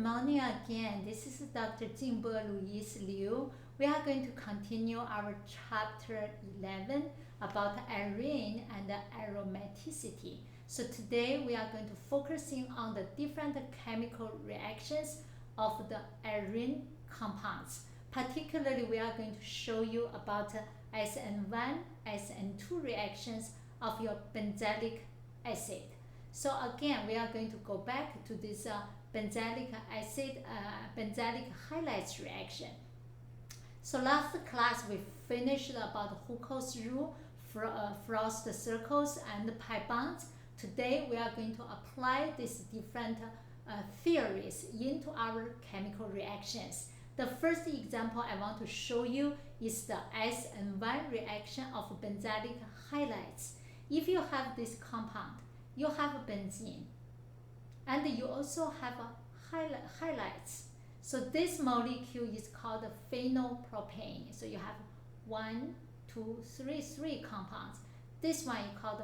morning again. This is Dr. Jingbo Louise Liu. We are going to continue our chapter 11 about arene and aromaticity. So today we are going to focusing on the different chemical reactions of the arene compounds. Particularly, we are going to show you about SN1, SN2 reactions of your benzoic acid. So again, we are going to go back to this benzoic acid, benzoic halides reaction. So last class we finished about Hooke's rule, Frost circles, and pi bonds. Today we are going to apply these different theories into our chemical reactions. The first example I want to show you is the SN1 reaction of benzoic halides. If you have this compound, you have benzene, and you also have halides. So this molecule is called phenylpropane. So you have 1, 2, 3 compounds. This one is called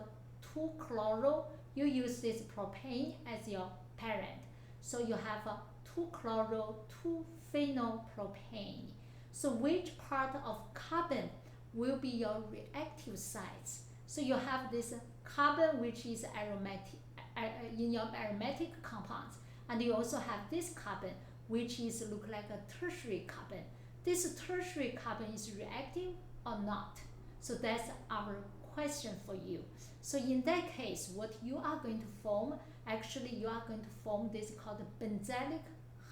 2-chloro. You use this propane as your parent. So you have 2-chloro, 2-phenylpropane. So which part of carbon will be your reactive sites? So you have this carbon which is aromatic in your aromatic compounds, and you also have this carbon which is look like a tertiary carbon. This tertiary carbon is reactive or not? So that's our question for you. So in that case, what you are going to form, actually you are going to form this called benzoic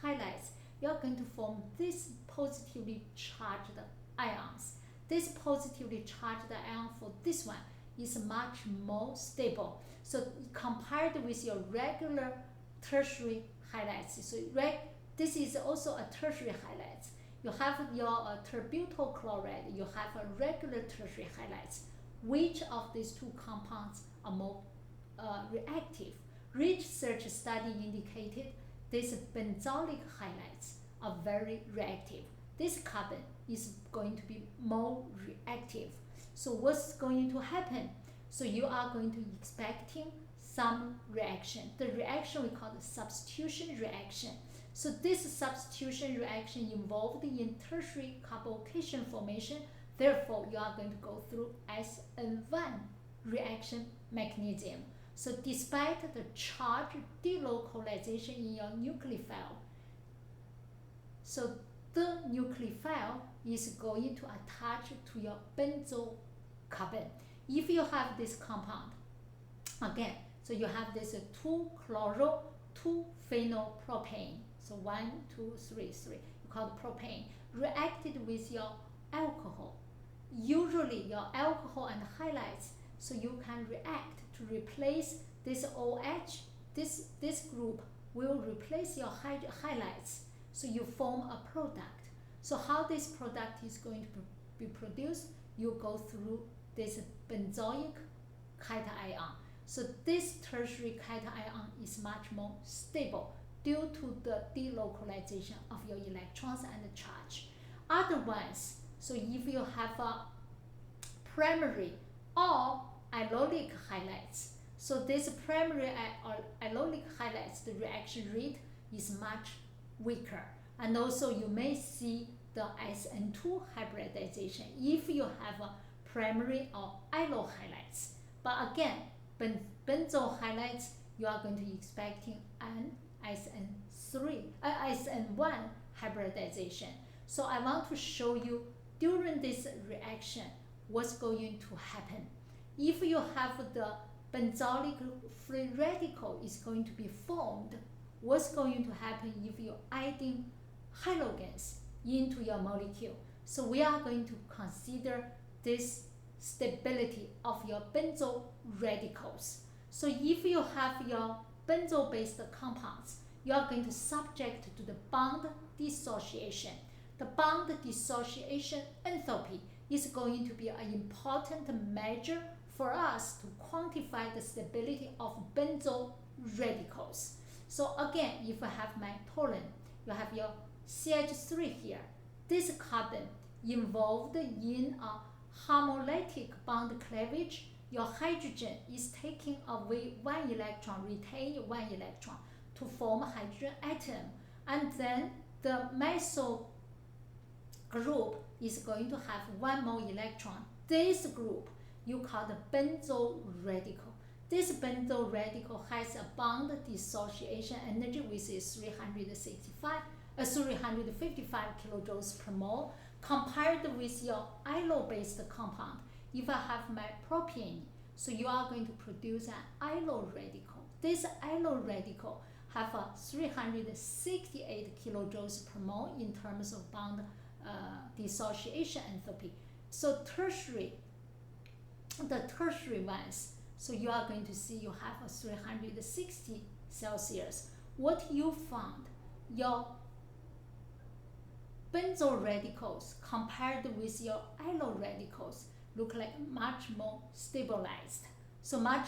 halides. You are going to form this positively charged ions. This positively charged ion for this one is much more stable. So compared with your regular tertiary halides, so this is also a tertiary halides. You have your terbutyl chloride, you have a regular tertiary halides. Which of these two compounds are more reactive? Research study indicated these benzoic halides are very reactive. This carbon is going to be more reactive. So what's going to happen? So you are going to expecting some reaction. The reaction we call the substitution reaction. So this substitution reaction involved in tertiary carbocation formation. Therefore, you are going to go through SN1 reaction mechanism. So despite the charge delocalization in your nucleophile, so the nucleophile is going to attach to your benzo carbon. If you have this compound, again, so you have this 2-chloro, 2-phenylpropane. So 1, 2, 3, 3. You call it propane. Reacted with your alcohol. Usually your alcohol and halides, so you can react to replace this OH. This group will replace your halides. So you form a product. So how this product is going to be produced, you go through this benzoic cation. So this tertiary cation is much more stable due to the delocalization of your electrons and charge. Otherwise, so if you have a primary or allolic halides, so this primary or allolic halides, the reaction rate is much weaker. And also you may see the SN2 hybridization if you have a primary or allo halides. But again, benzo halides, you are going to expecting an SN1 hybridization. So I want to show you during this reaction what's going to happen. If you have the benzoic free radical is going to be formed, what's going to happen if you're adding halogens into your molecule? So we are going to consider this stability of your benzo radicals. So if you have your benzo-based compounds, you are going to subject to the bond dissociation. The bond dissociation enthalpy is going to be an important measure for us to quantify the stability of benzo radicals. So again, if you have my toluene, you have your Ch3 here. This carbon involved in a homolytic bond cleavage. Your hydrogen is taking away 1 electron, retain 1 electron to form hydrogen atom. and then the methyl group is going to have one more electron. This group you call the benzyl radical. This benzyl radical has a bond dissociation energy which is 355 kilojoules per mole. Compared with your allyl-based compound, if I have my propane, so you are going to produce an allyl radical. This allyl radical have a 368 kilojoules per mole in terms of bond dissociation enthalpy. So the tertiary ones, so you are going to see you have a 360 Celsius. What you found, your benzyl radicals compared with your allyl radicals look like much more stabilized. So much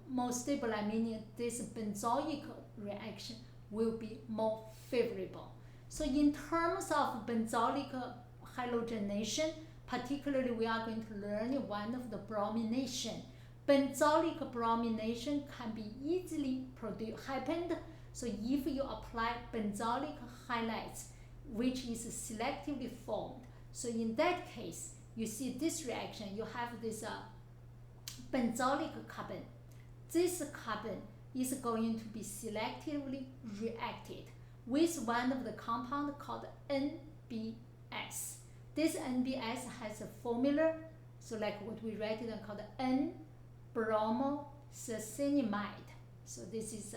more stabilized, meaning this benzoic reaction will be more favorable. So in terms of benzoic halogenation, particularly we are going to learn one of the bromination. Benzoic bromination can be easily happened. So if you apply benzoic halides, which is selectively formed, so in that case, you see this reaction, you have this benzoic carbon. This carbon is going to be selectively reacted with one of the compound called NBS. This NBS has a formula, so like what we write it called N-bromosuccinimide. So this is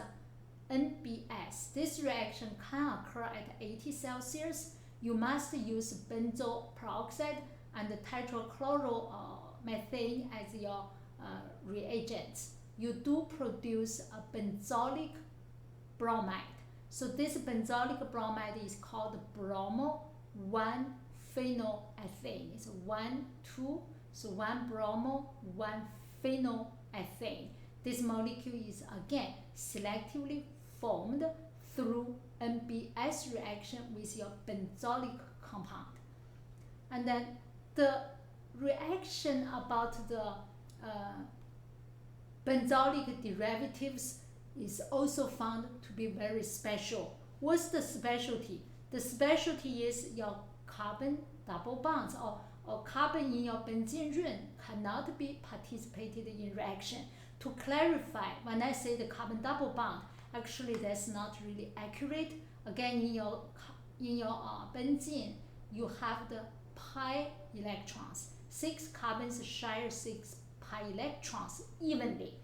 NBS. This reaction can occur at 80 Celsius. You must use benzoyl peroxide and tetrachloromethane as your reagents. You do produce a benzoic bromide. So this benzoic bromide is called bromo 1-phenylethyl. It's 1, 2, so 1 bromo, 1 phenylethyl. This molecule is again selectively formed through NBS reaction with your benzoic compound. And then the reaction about the benzoic derivatives is also found to be very special. What's the specialty? The specialty is your carbon double bonds or carbon in your benzene ring cannot be participated in reaction. To clarify, when I say the carbon double bond, actually that's not really accurate. Again, in your benzene, you have the pi electrons. 6 carbons share 6 pi electrons evenly,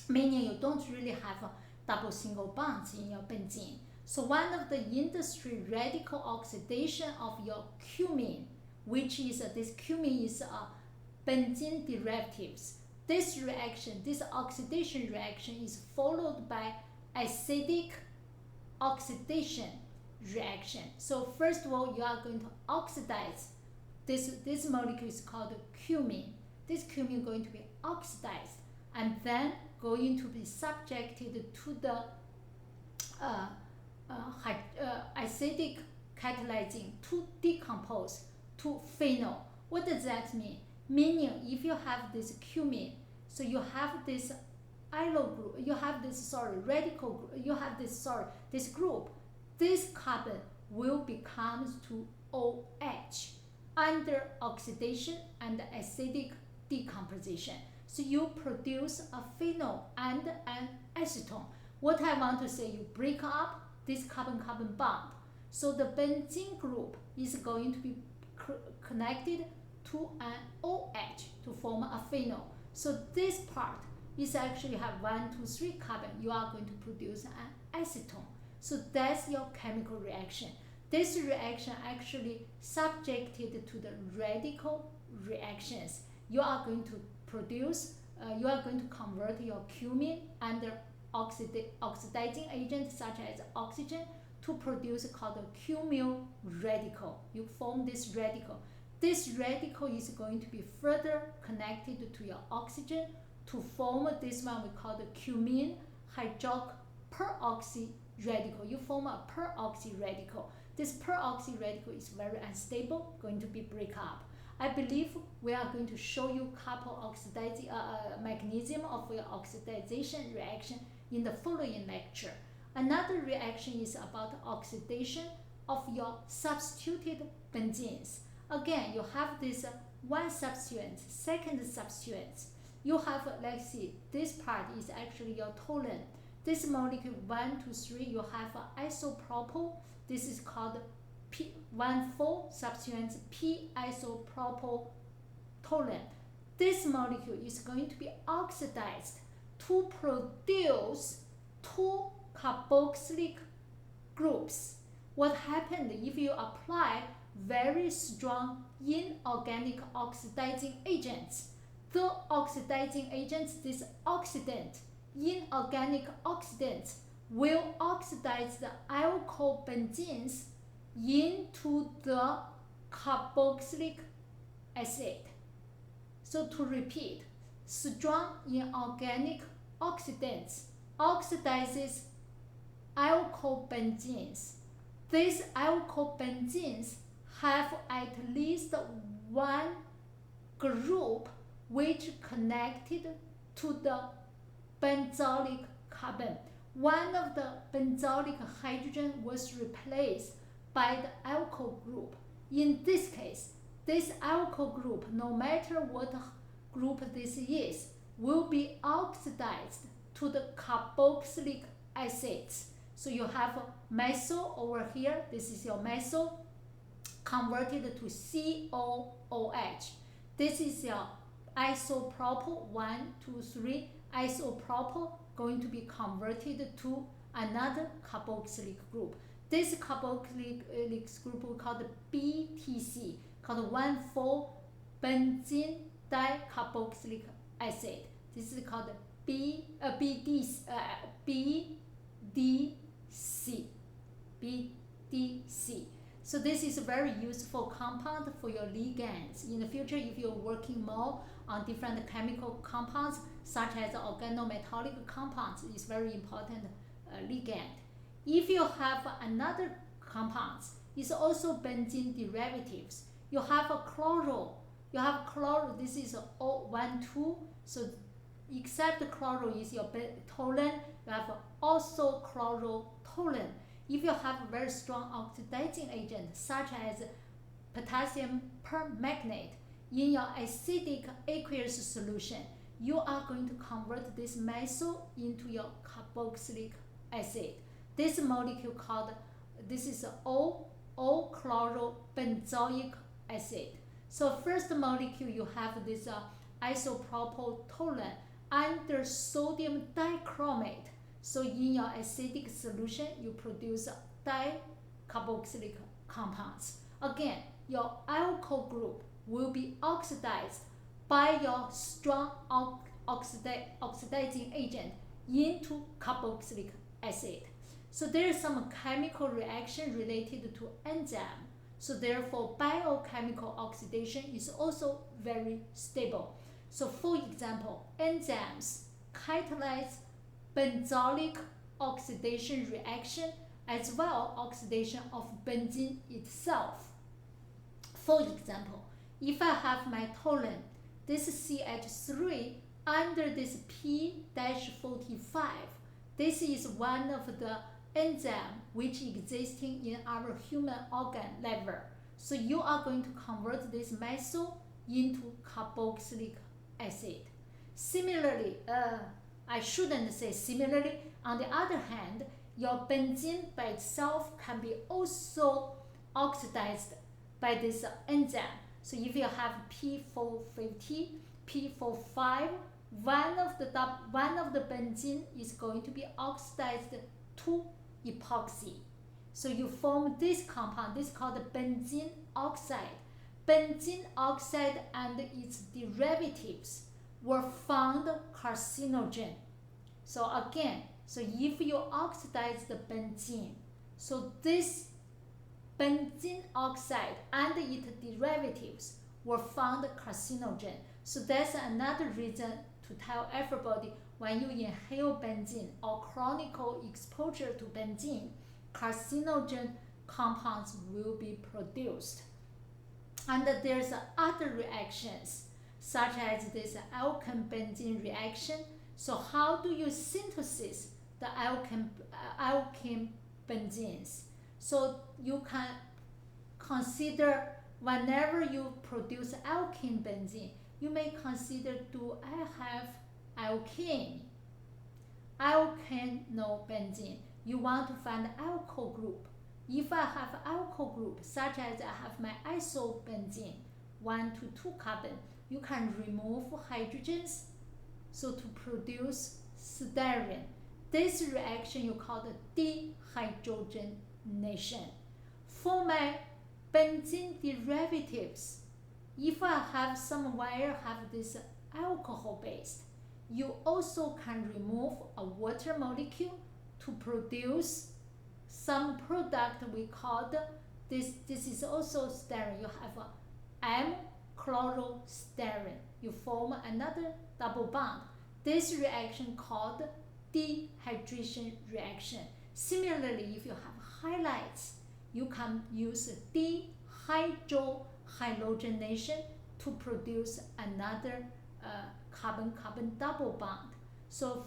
meaning you don't really have double single bonds in your benzene. So one of the industry radical oxidation of your cumene, which is this cumene is benzene derivatives. This reaction, this oxidation reaction is followed by acidic oxidation reaction. So first of all, you are going to oxidize this molecule is called cumene. This cumene is going to be oxidized and then going to be subjected to the acidic catalyzing to decompose to phenol. What does that mean? Meaning if you have this cumene, so you have this allyl group, you have this radical group, you have this group, this carbon will become to OH under oxidation and acidic decomposition. So you produce a phenol and an acetone. What I want to say, you break up this carbon-carbon bond. So the benzene group is going to be connected to an OH to form a phenol. So this part is actually have 1, 2, 3 carbon. You are going to produce an acetone. So that's your chemical reaction. This reaction actually subjected to the radical reactions. You are going to produce, you are going to convert your cumene under oxidizing agent such as oxygen to produce called a cumene radical. You form this radical. This radical is going to be further connected to your oxygen to form this one we call the cumene hydroperoxy radical. You form a peroxy radical. This peroxy radical is very unstable, going to be break up. I believe we are going to show you couple oxidizing mechanism of your oxidization reaction in the following lecture. Another reaction is about oxidation of your substituted benzenes. Again, you have this one substituent, second substituent. You have, let's see, this part is actually your toluene. This molecule 1, 2, 3, you have isopropyl. This is called P14 substituent p-isopropyl toluene. This molecule is going to be oxidized to produce two carboxylic groups. What happened if you apply very strong inorganic oxidizing agents? The oxidizing agents, this oxidant, inorganic oxidants, will oxidize the alkyl benzenes into the carboxylic acid. So to repeat, strong inorganic oxidants oxidizes alkyl benzenes. These alkyl benzenes have at least one group which connected to the benzoic carbon. One of the benzoic hydrogen was replaced by the alkyl group. In this case, this alkyl group, no matter what group this is, will be oxidized to the carboxylic acids. So you have methyl over here. This is your methyl converted to COOH. This is your isopropyl 1, 2, 3. Isopropyl going to be converted to another carboxylic group. This carboxylic group we call the BTC, called 1,4-benzene dicarboxylic acid. This is called BDC. So this is a very useful compound for your ligands. In the future, if you're working more on different chemical compounds, such as organometallic compounds, it's very important ligand. If you have another compounds, it's also benzene derivatives. You have a chloro. This is O12. So except chloro is your toluene, you have also chlorotoluene. If you have a very strong oxidizing agent, such as potassium permanganate, in your acidic aqueous solution, you are going to convert this methyl into your carboxylic acid. This molecule this is O-chlorobenzoic acid. So first molecule, you have this isopropyl toluene under sodium dichromate. So in your acidic solution, you produce dicarboxylic compounds. Again, your alkyl group will be oxidized by your strong oxidizing agent into carboxylic acid. So there is some chemical reaction related to enzyme. So therefore, biochemical oxidation is also very stable. So for example, enzymes catalyze benzoic oxidation reaction as well oxidation of benzene itself. For example, if I have my toluene, this CH3 under this P-45, this is one of the enzyme which existing in our human organ liver. So you are going to convert this methyl into carboxylic acid. Similarly, I shouldn't say similarly. On the other hand, your benzene by itself can be also oxidized by this enzyme. So if you have P450, P45, one of the benzene is going to be oxidized to epoxy. So you form this compound. This is called benzene oxide. Benzene oxide and its derivatives were found carcinogen. So again, so if you oxidize the benzene, so this benzene oxide and its derivatives were found carcinogen. So that's another reason to tell everybody, when you inhale benzene or chronic exposure to benzene, carcinogen compounds will be produced. And there's other reactions, such as this alkane benzene reaction. So how do you synthesize the alkane alkene benzenes. So you can consider whenever you produce alkene benzene, you may consider, do I have alkene? Alkanobenzene. You want to find the alkyl group. If I have alkyl group, such as I have my isobenzene, 1 to 2 carbon, you can remove hydrogens, so to produce styrene. This reaction you call the dehydrogenation. For my benzene derivatives, if I have somewhere have this alcohol based, you also can remove a water molecule to produce some product we call this is also styrene. You have a M-chlorostyrene. You form another double bond. This reaction called dehydration reaction. Similarly, if you have halides, you can use dehydrohalogenation to produce another carbon-carbon double bond. So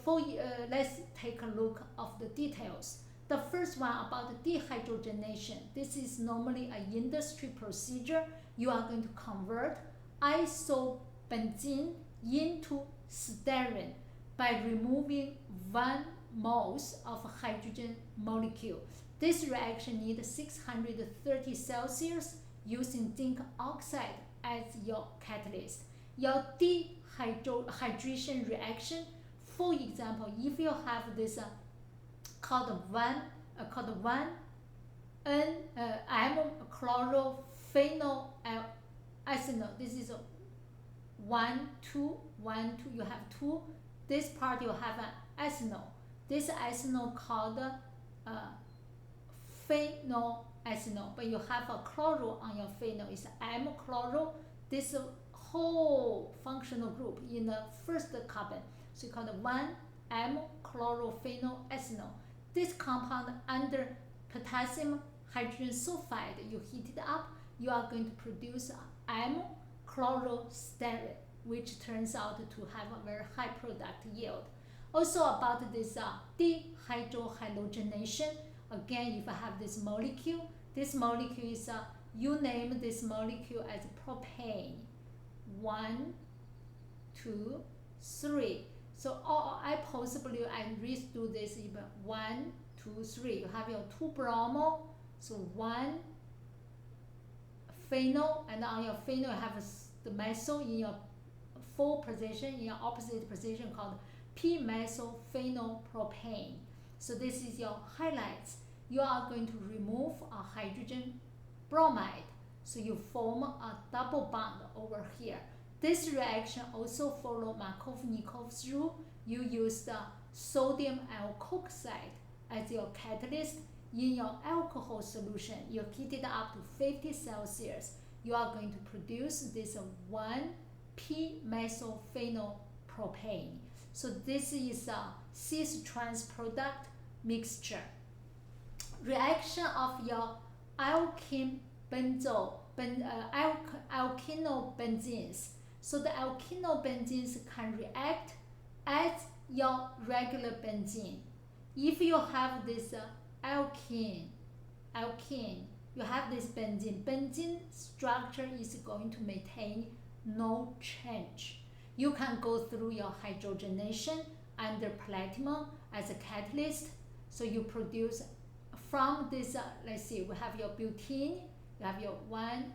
let's take a look of the details. The first one about the dehydrogenation. This is normally an industry procedure. You are going to convert isobenzene into styrene by removing 1 moles of hydrogen molecule. This reaction needs 630 Celsius using zinc oxide as your catalyst. Your dehydration reaction, for example, if you have this called 1-M-chlorophenol. This is 1, 2, 1, 2. You have 2. This part you have an ethanol. This ethanol called phenoethanol, but you have a chloro on your phenol. It's M-chloro. This whole functional group in the first carbon. So you call it 1-M-chlorophenoethanol. This compound under potassium hydrogen sulfide, you heat it up, you are going to produce M-chlorostyrene, which turns out to have a very high product yield. Also about this dehydrohalogenation, again, if I have this molecule is, you name this molecule as propane. 1, 2, 3. So I redo this even 1, 2, 3. You have your 2 bromo, so 1 phenol, and on your phenol you have the methyl in your full position, in your opposite position called p-methylphenolpropane. So this is your highlights. You are going to remove a hydrogen bromide, so you form a double bond over here. This reaction also follows Markov-Nikov's rule. You use the sodium alkoxide as your catalyst in your alcohol solution. You heat it up to 50 Celsius. You are going to produce this 1-p-methylphenolpropane. So this is a cis-trans product mixture. Reaction of your alkenobenzenes. So the alkenobenzenes can react as your regular benzene. If you have this alkene, you have this benzene structure is going to maintain no change. You can go through your hydrogenation under platinum as a catalyst. So you produce from this, let's see, we have your butene, you have your 1,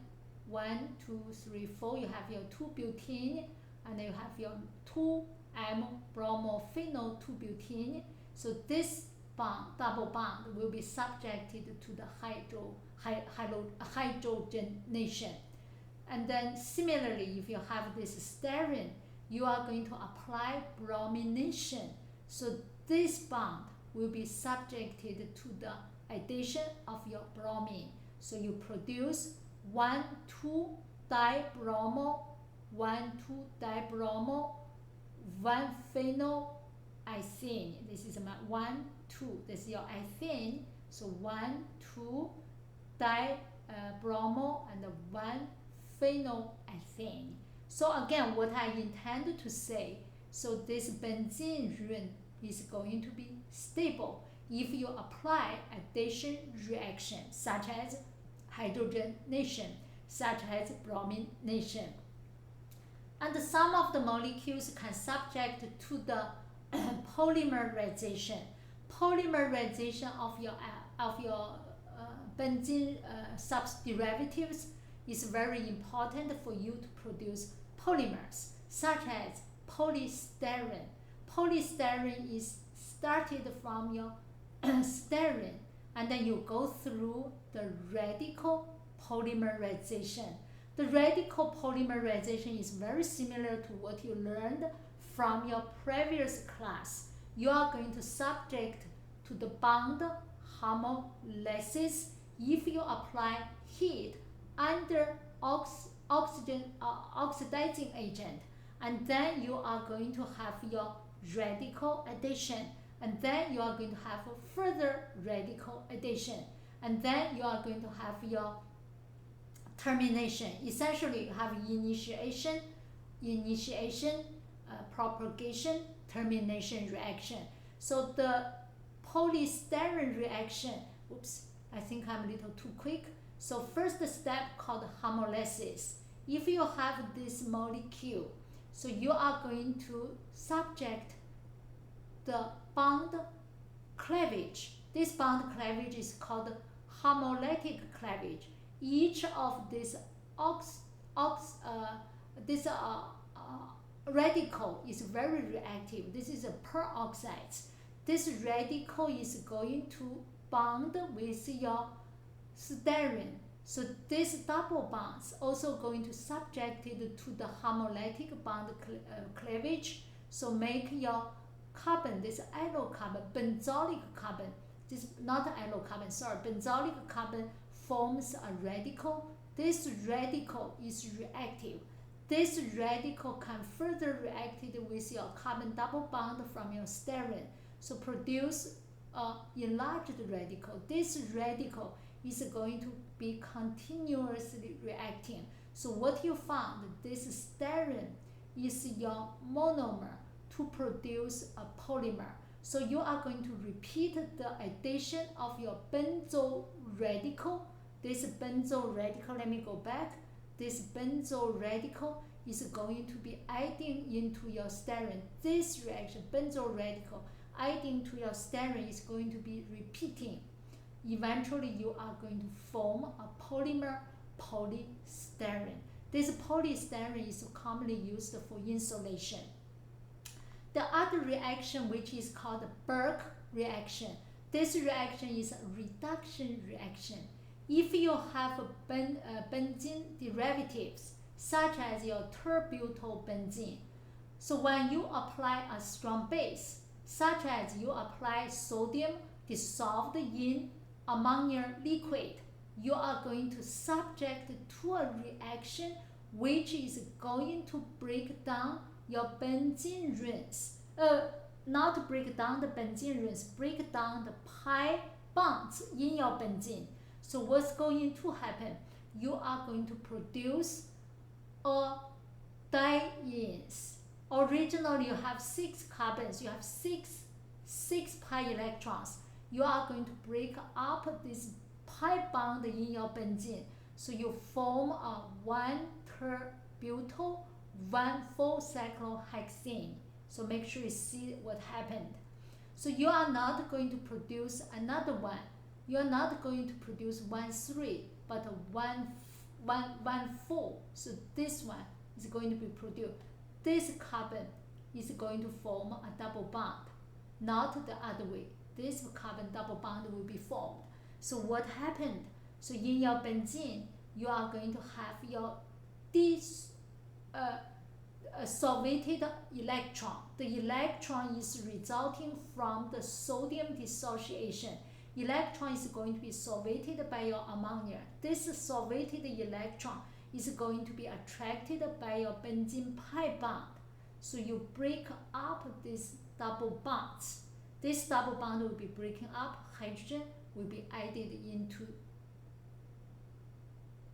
2, 3, 4, you have your 2 butene, and then you have your 2-M-bromophenol-2-butene. So this bond, double bond, will be subjected to the hydrogenation. And then similarly, if you have this styrene, you are going to apply bromination. So this bond will be subjected to the addition of your bromine. So you produce 1,2-dibromo, 1,2-dibromo, 1-phenolethene. This is my 1, 2. This is your ethene. So 1,2-dibromo and 1-phenolethene. So again, what I intend to say, so this benzene ring is going to be stable. if you apply addition reaction such as hydrogenation, such as bromination. And some of the molecules can subject to the polymerization. Polymerization of your benzene subderivatives is very important for you to produce polymers, such as polystyrene. Polystyrene is started from your styrene, and then you go through the radical polymerization. The radical polymerization is very similar to what you learned from your previous class. You are going to subject to the bond homolysis if you apply heat under oxidizing agent, and then you are going to have your radical addition, and then you are going to have a further radical addition, and then you are going to have your termination. Essentially, you have initiation, propagation, termination reaction. So the polystyrene reaction, oops, I think I'm a little too quick. So first step called homolysis. If you have this molecule, so you are going to subject the bond cleavage. This bond cleavage is called homolytic cleavage. Each of these radical is very reactive. This is a peroxide. This radical is going to bond with your styrene. So this double bonds also going to subject it to the homolytic bond cleavage. So make your carbon, this allocarbon, benzoic carbon, this not allocarbon, sorry, benzoic carbon forms a radical. This radical is reactive. This radical can further react with your carbon double bond from your styrene, so produce an enlarged radical. This radical is going to be continuously reacting. So what you found, this styrene is your monomer to produce a polymer. So you are going to repeat the addition of your benzo radical. This benzo radical, let me go back. This benzo radical is going to be adding into your styrene. This reaction, benzo radical, adding to your styrene is going to be repeating. Eventually, you are going to form a polymer, polystyrene. This polystyrene is commonly used for insulation. The other reaction, which is called Burke reaction, this reaction is a reduction reaction. If you have benzene derivatives, such as your terbutylbenzene, so when you apply a strong base, such as you apply sodium dissolved in ammonia liquid, you are going to subject to a reaction which is going to break down your benzene rings. Not break down the benzene rings, break down the pi bonds in your benzene. So what's going to happen? You are going to produce a dienes. Originally, you have 6 carbons. You have six pi electrons. You are going to break up this pi bond in your benzene. So you form a 1-terbutyl, 1,4-cyclohexane. So make sure you see what happened. So you are not going to produce another one. You are not going to produce 1,3, but 1,4. So this one is going to be produced. This carbon is going to form a double bond, not the other way. This carbon double bond will be formed. So what happened? So in your benzene, you are going to have your solvated electron. The electron is resulting from the sodium dissociation. Electron is going to be solvated by your ammonia. This solvated electron is going to be attracted by your benzene pi bond. So you break up these double bonds. This double bond will be breaking up. Hydrogen will be added into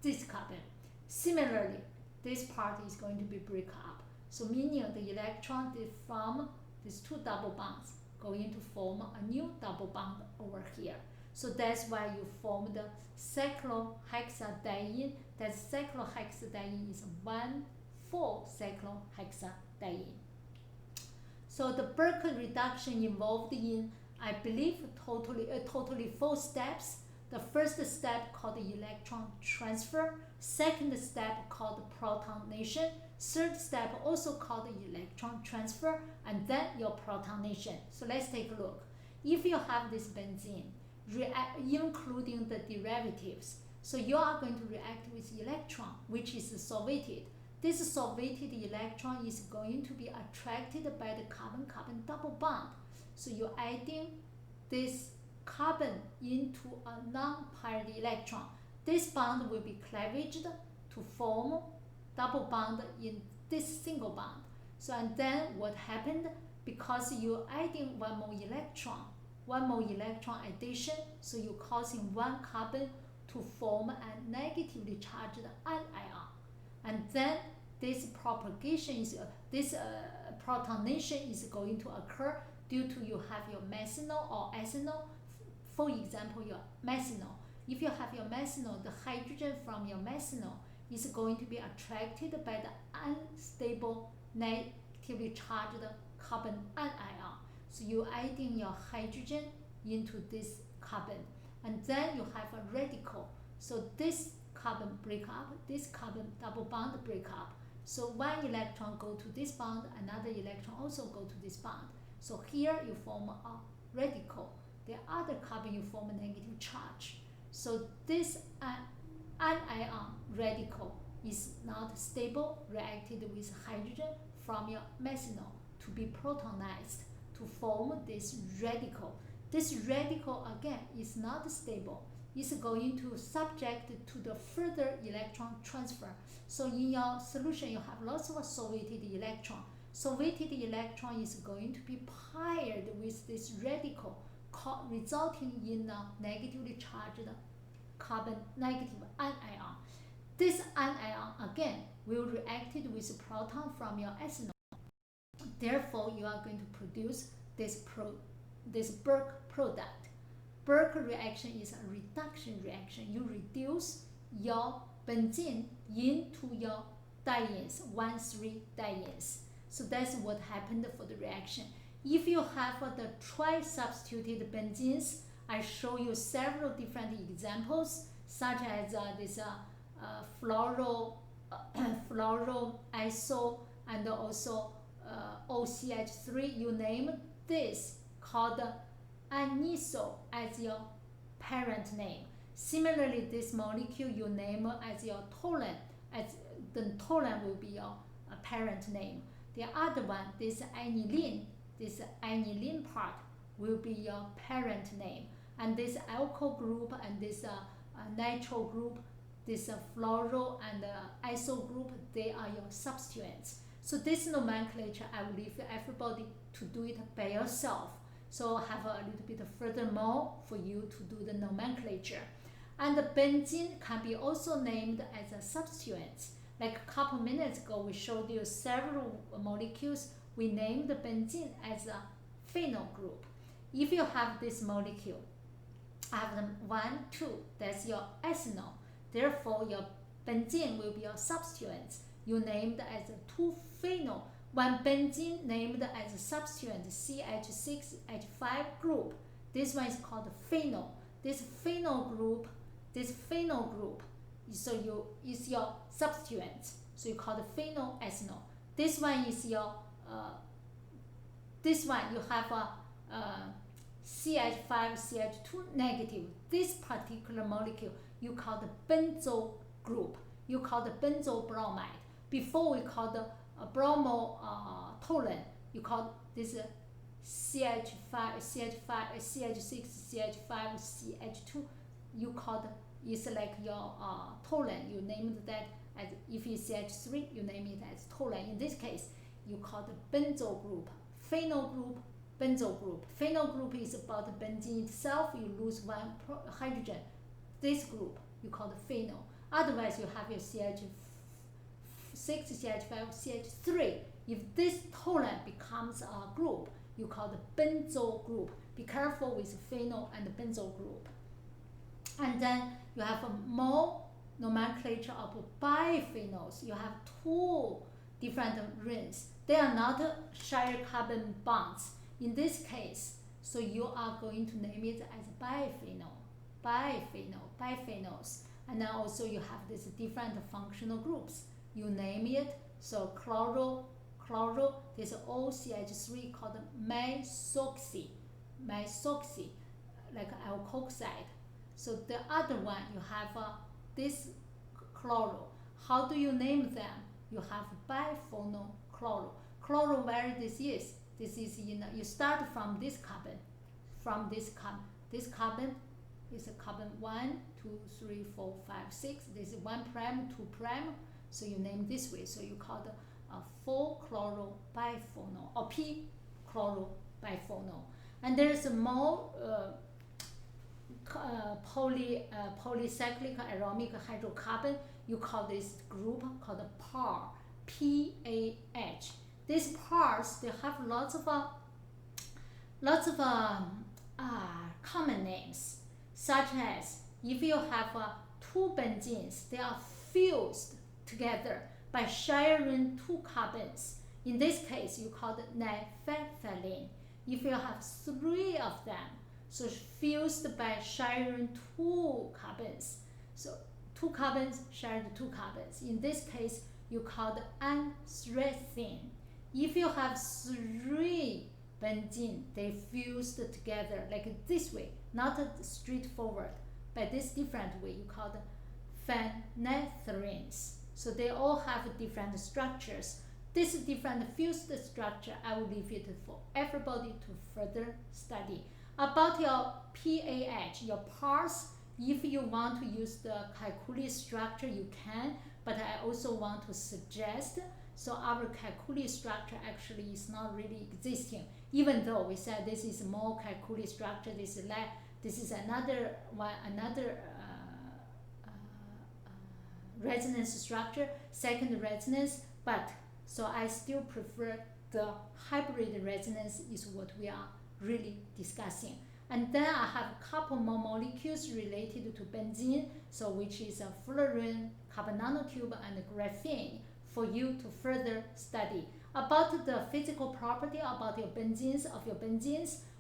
this carbon. Similarly, this part is going to be break up. So meaning the electron from these 2 double bonds going to form a new double bond over here. So that's why you form the cyclohexadiene. That cyclohexadiene is 1,4-cyclohexadiene. So the Burke reduction involved in, I believe, totally 4 steps. The first step called electron transfer, second step called protonation, third step also called electron transfer, and then your protonation. So let's take a look. If you have this benzene, including the derivatives, so you are going to react with electron, which is solvated. This solvated electron is going to be attracted by the carbon-carbon double bond. So you're adding this carbon into a non-paired electron. This bond will be cleavaged to form double bond in this single bond. So and then what happened, because you're adding one more electron addition, so you're causing one carbon to form a negatively charged anion. And then this propagation is protonation is going to occur due to you have your methanol or ethanol. For example, your methanol. If you have your methanol, the hydrogen from your methanol is going to be attracted by the unstable negatively charged carbon anion. So you're adding your hydrogen into this carbon, and then you have a radical. So this carbon break up, this carbon double bond break up. So one electron go to this bond, another electron also go to this bond. So here you form a radical. The other carbon you form a negative charge. So this anion radical is not stable, reacted with hydrogen from your methanol to be protonized to form this radical. This radical again is not stable. It's going to subject to the further electron transfer. So in your solution you have lots of solvated electron. Solvated electron is going to be paired with this radical, resulting in a negatively charged carbon negative anion. This anion again will react with proton from your ethanol. Therefore, you are going to produce this Burke product. Burke reaction is a reduction reaction. You reduce your benzene into your dienes, 1,3-dienes. So that's what happened for the reaction. If you have the tri-substituted benzenes, I show you several different examples, such as this fluoro iso, and also OCH3. You name this called aniso as your parent name. Similarly, this molecule you name as your toluene, as the toluene will be your parent name. The other one, this aniline part will be your parent name. And this alkyl group and this nitro group, this fluoro and iso group, they are your substituents. So this nomenclature, I will leave everybody to do it by yourself. So have a little bit furthermore for you to do the nomenclature. And the benzene can be also named as a substituent. Like a couple minutes ago, we showed you several molecules. We named the benzene as a phenyl group. If you have this molecule, have them 1, 2, that's your ethanol. Therefore, your benzene will be your substituent. You named as a 2-phenyl. One benzene named as a substituent, CH6H5 group. This one is called phenyl. This phenyl group, so is your substituent. So you call the phenyl ethanol. This one is your this one you have a CH5, CH2 negative. This particular molecule you call the benzo group. You call the benzo bromide. Before we call the bromo toluene, you call this CH5, CH6, CH5, CH2. You call the, it's like your toluene. You named that as, if it's CH3, you name it as toluene. In this case, you call the benzo group, phenyl group, benzo group. Phenyl group is about the benzene itself. You lose one hydrogen. This group you call the phenyl. Otherwise, you have your CH6, CH5, CH3. If this toluene becomes a group, you call the benzyl group. Be careful with phenyl and benzyl group. And then you have a more nomenclature of biphenols. You have two different rings. They are not shared carbon bonds in this case, so you are going to name it as bipheноls. And then also you have these different functional groups. You name it. So chloro, this OCH3 called methoxy, like alkoxide. So the other one you have this chloro. How do you name them? You have biphenyl chloro. Chloro, where this is? This is you start from this carbon. This carbon is a carbon 1, 2, 3, 4, 5, 6. This is 1 prime, 2 prime. So you name this way. So you call the 4-chlorobiphenyl or p-chlorobiphenyl. And there is a more polycyclic aromatic hydrocarbon. You call this group called PAR, PAH. These PARs, they have lots of common names, such as if you have two benzenes, they are fused together by sharing two carbons. In this case, you call it naphthalene. If you have three of them, so fused by sharing two carbons, so two carbons shared two carbons. In this case, you call it anthracene. If you have three benzene, they fused together like this way, not straightforward, but this different way, you call it phenylenes. So they all have different structures. This different fused structure, I will leave it for everybody to further study. About your PAH, your PARs, if you want to use the Kekuli structure, you can, but I also want to suggest, so our Kekuli structure actually is not really existing, even though we said this is more Kekuli structure, this is another one, resonance structure, second resonance, but so I still prefer the hybrid resonance is what we are really discussing. And then I have a couple more molecules related to benzene, so which is a fluorine, carbon nanotube, and graphene for you to further study. About the physical property about your benzenes,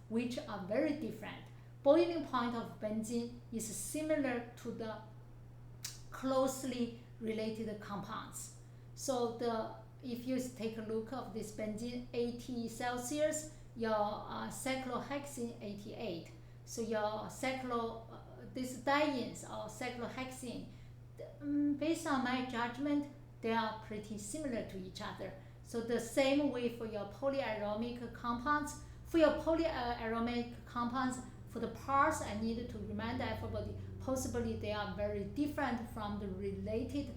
which are very different. Boiling point of benzene is similar to the closely related compounds. So if you take a look of this benzene 80 Celsius, your cyclohexene 88. So your these dienes or cyclohexene, based on my judgment, they are pretty similar to each other. So the same way for your polyaromatic compounds. For your polyaromatic compounds, for the PARs, I need to remind everybody, possibly they are very different from the related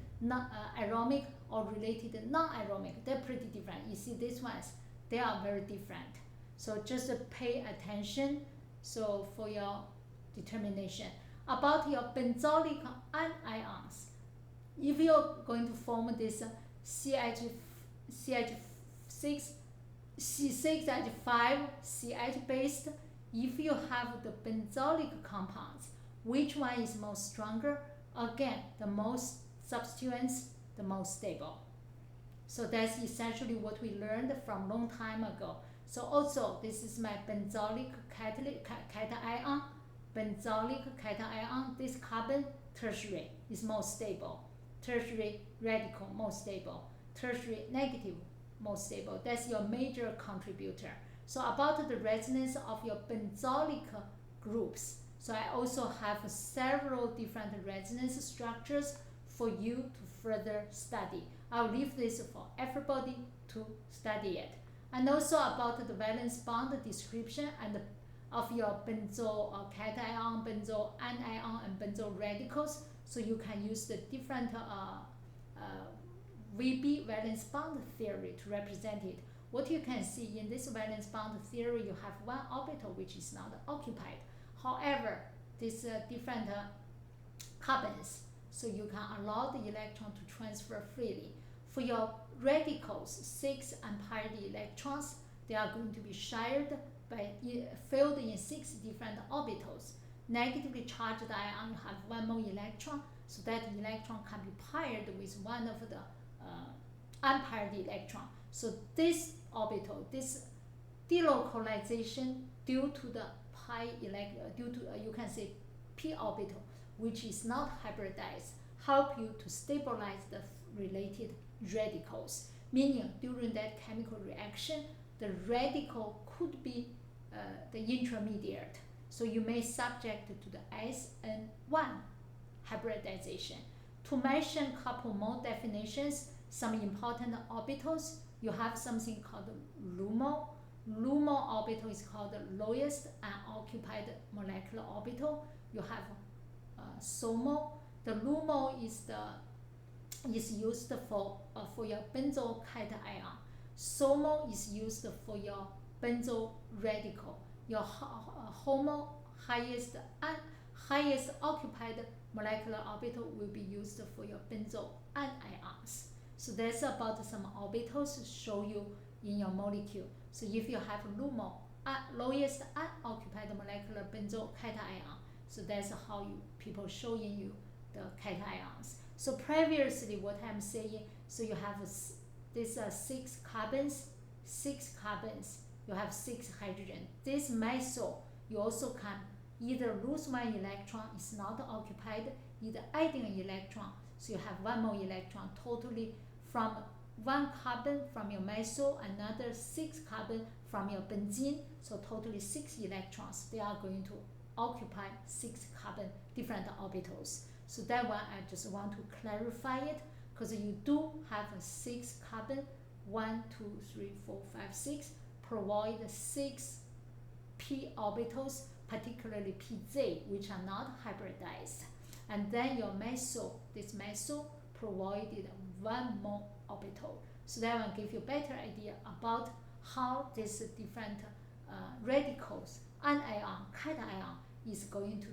aromatic or related non-aromatic. They're pretty different. You see these ones, they are very different. So just pay attention so for your determination. About your benzoic anions, if you're going to form this CH6, C6H5, CH based, if you have the benzoic compounds, which one is most stronger? Again, the most substituents, the most stable. So that's essentially what we learned from long time ago. So also, this is my benzoic cation. Benzoic cation, this carbon tertiary is most stable. Tertiary radical, most stable. Tertiary negative, most stable. That's your major contributor. So about the resonance of your benzoic groups, so I also have several different resonance structures for you to further study. I'll leave this for everybody to study it. And also about the valence bond description and of your benzo cation, benzo anion, and benzo radicals. So you can use the different VB valence bond theory to represent it. What you can see in this valence bond theory, you have one orbital which is not occupied. However, these different carbons, so you can allow the electron to transfer freely. For your radicals, 6 unpaired electrons, they are going to be shared by filled in 6 different orbitals. Negatively charged ion, you have 1 more electron, so that electron can be paired with one of the unpaired electron. So this orbital, this delocalization due to the you can say p orbital, which is not hybridized, help you to stabilize the related radicals. Meaning during that chemical reaction, the radical could be the intermediate. So you may subject to the SN1 hybridization. To mention couple more definitions, some important orbitals, you have something called LUMO. LUMO orbital is called the lowest unoccupied molecular orbital. You have SOMO. The LUMO is used for your benzyl cation. SOMO is used for your benzyl radical. Your HOMO, highest occupied molecular orbital, will be used for your benzyl anions. So that's about some orbitals show you in your molecule. So if you have LUMO, lowest unoccupied molecular benzyl cation, so that's how people showing you the cations. So previously what I'm saying, so you have this 6 carbons, you have 6 hydrogen. This methyl, you also can either lose 1 electron, is not occupied, either adding an electron, so you have 1 more electron, totally from 1 carbon from your methyl, another 6 carbon from your benzene, so totally 6 electrons. They are going to occupy 6 carbon different orbitals. So that one I just want to clarify it, because you do have a 6 carbon, 1, 2, 3, 4, 5, 6, provide 6 p orbitals, particularly pz, which are not hybridized. And then your methyl, this methyl provided 1 more orbital. So that will give you a better idea about how these different radicals, anion, cation, is going to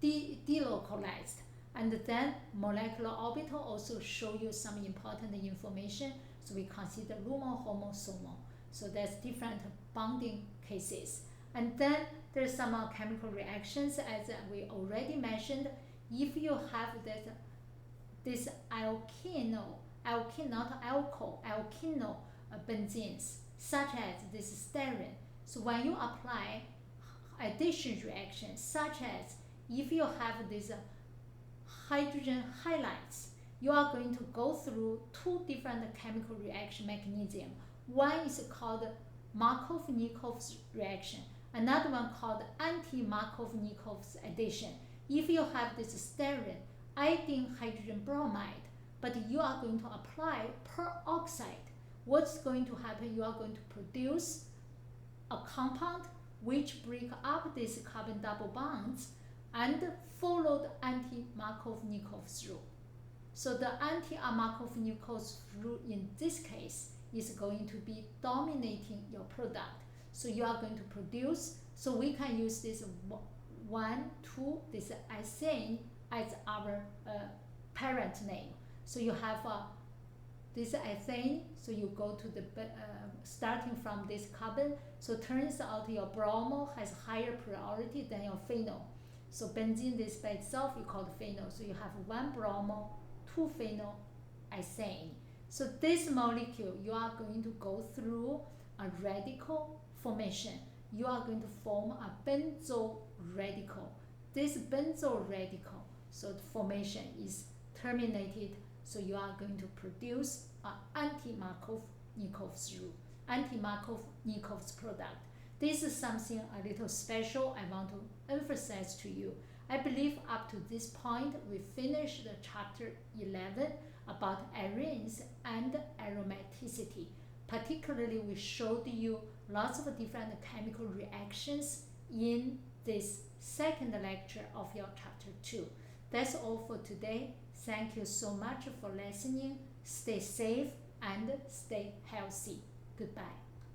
be delocalized. And then molecular orbital also show you some important information. So we consider LUMO, HOMO, SOMO. So that's different bonding cases. And then there's some chemical reactions, as we already mentioned. If you have this alkeno benzenes, such as this styrene. So when you apply addition reaction, such as if you have this hydrogen halides, you are going to go through 2 different chemical reaction mechanisms. One is called Markov-Nikov's reaction, another one called anti-Markov-Nikov's addition. If you have this styrene adding hydrogen bromide, but you are going to apply peroxide, what's going to happen? You are going to produce a compound which break up these carbon double bonds and follow the anti-Markov-Nikov's rule. So the anti-Markov-Nikov's rule in this case is going to be dominating your product. So you are going to produce, so we can use this 1, 2, this ethane as our parent name. So you have this ethane, so you go to the starting from this carbon, so turns out your bromo has higher priority than your phenol. So benzene, this by itself you call the phenol, so you have 1 bromo, 2 phenol ethane. So this molecule, you are going to go through a radical formation. You are going to form a benzyl radical. This benzyl radical, so the formation is terminated, so you are going to produce an anti-Markov-Nikov's rule, anti-Markov-Nikov's product. This is something a little special I want to emphasize to you. I believe up to this point we finished the chapter 11 about arenes and aromaticity. Particularly, we showed you lots of different chemical reactions in this second lecture of your chapter 2. That's all for today. Thank you so much for listening. Stay safe and stay healthy. Goodbye.